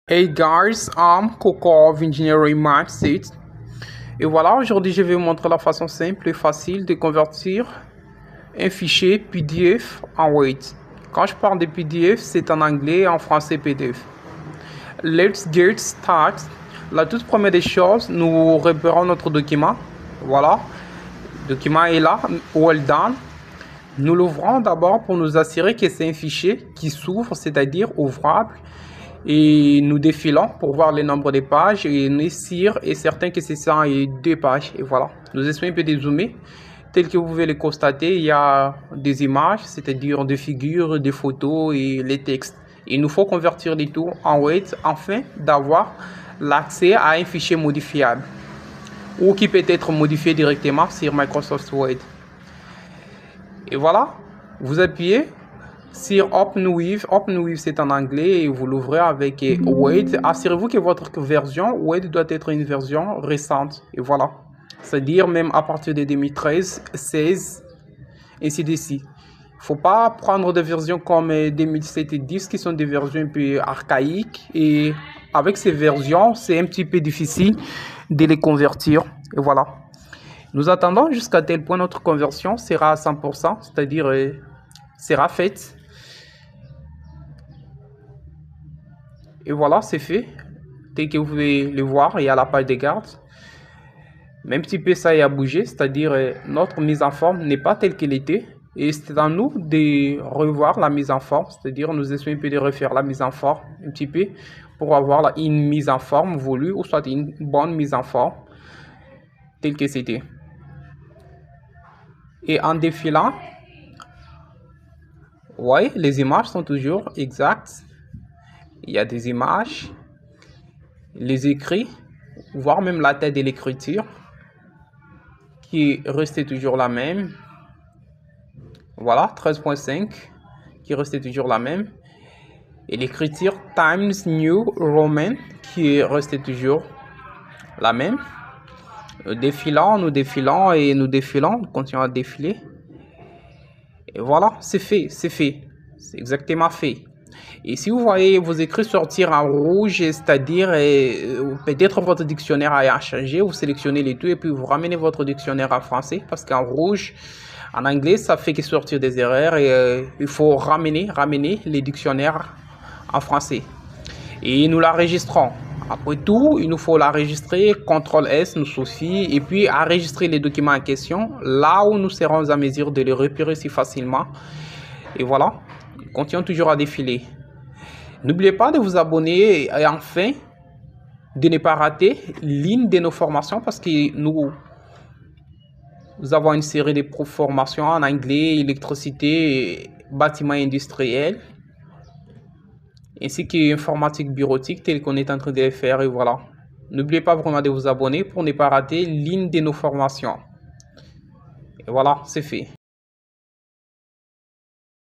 Hey guys, I'm Coco of Engineering Mindset. Et voilà, aujourd'hui je vais vous montrer la façon simple et facile de convertir un fichier PDF en Word. Quand je parle de PDF, c'est en anglais et en français PDF. Let's get started. La toute première des choses, nous repérons notre document. Voilà, le document est là, well done. Nous l'ouvrons d'abord pour nous assurer que c'est un fichier qui s'ouvre, c'est-à-dire ouvrable. Et nous défilons pour voir le nombre de pages et nous sûr et certain que c'est 102 pages. Et voilà, nous essayons un peu de zoomer. Tel que vous pouvez le constater, il y a des images, c'est-à-dire des figures, des photos et les textes. Il nous faut convertir les tout en Word afin d'avoir l'accès à un fichier modifiable ou qui peut être modifié directement sur Microsoft Word. Et voilà, vous appuyez sur Open With. Open With c'est en anglais et vous l'ouvrez avec Word. Assurez-vous que votre version Word doit être une version récente. Et voilà, c'est-à-dire même à partir de 2013, 16, ainsi de suite. Il ne faut pas prendre des versions comme 2007 et 10 qui sont des versions un peu archaïques. Et avec ces versions, c'est un petit peu difficile de les convertir. Et voilà. Nous attendons jusqu'à tel point notre conversion sera à 100%, c'est-à-dire sera faite. Et voilà, c'est fait. Tel que vous pouvez le voir, il y a la page de garde. Même petit peu ça y a bougé, c'est-à-dire notre mise en forme n'est pas telle qu'elle était. Et c'est à nous de revoir la mise en forme, c'est-à-dire nous essayons un peu de refaire la mise en forme un petit peu pour avoir une mise en forme voulue ou soit une bonne mise en forme telle que c'était. Et en défilant, ouais, les images sont toujours exactes. Il y a des images, les écrits, voire même la tête de l'écriture qui restait toujours la même. Voilà, 13.5 qui restait toujours la même. Et l'écriture Times New Roman qui restait toujours la même. Nous défilons et nous défilons, nous continuons à défiler. Et voilà, c'est fait, c'est exactement fait. Et si vous voyez vos écrits sortir en rouge, c'est-à-dire peut-être votre dictionnaire a changé, vous sélectionnez les deux et puis vous ramenez votre dictionnaire en français parce qu'en rouge, en anglais, ça fait que sortir des erreurs et il faut ramener les dictionnaires en français. Et nous l'enregistrons. Après tout, il nous faut l'enregistrer, CTRL-S nous suffit, et puis enregistrer les documents en question, là où nous serons en mesure de les repérer si facilement. Et voilà, continuons toujours à défiler. N'oubliez pas de vous abonner et enfin, de ne pas rater l'une de nos formations parce que nous avons une série de formations en anglais, électricité, bâtiment industriel, ainsi qu'informatique bureautique telle qu'on est en train de les faire. Et voilà, n'oubliez pas vraiment de vous abonner pour ne pas rater l'une de nos formations. Et voilà, c'est fait.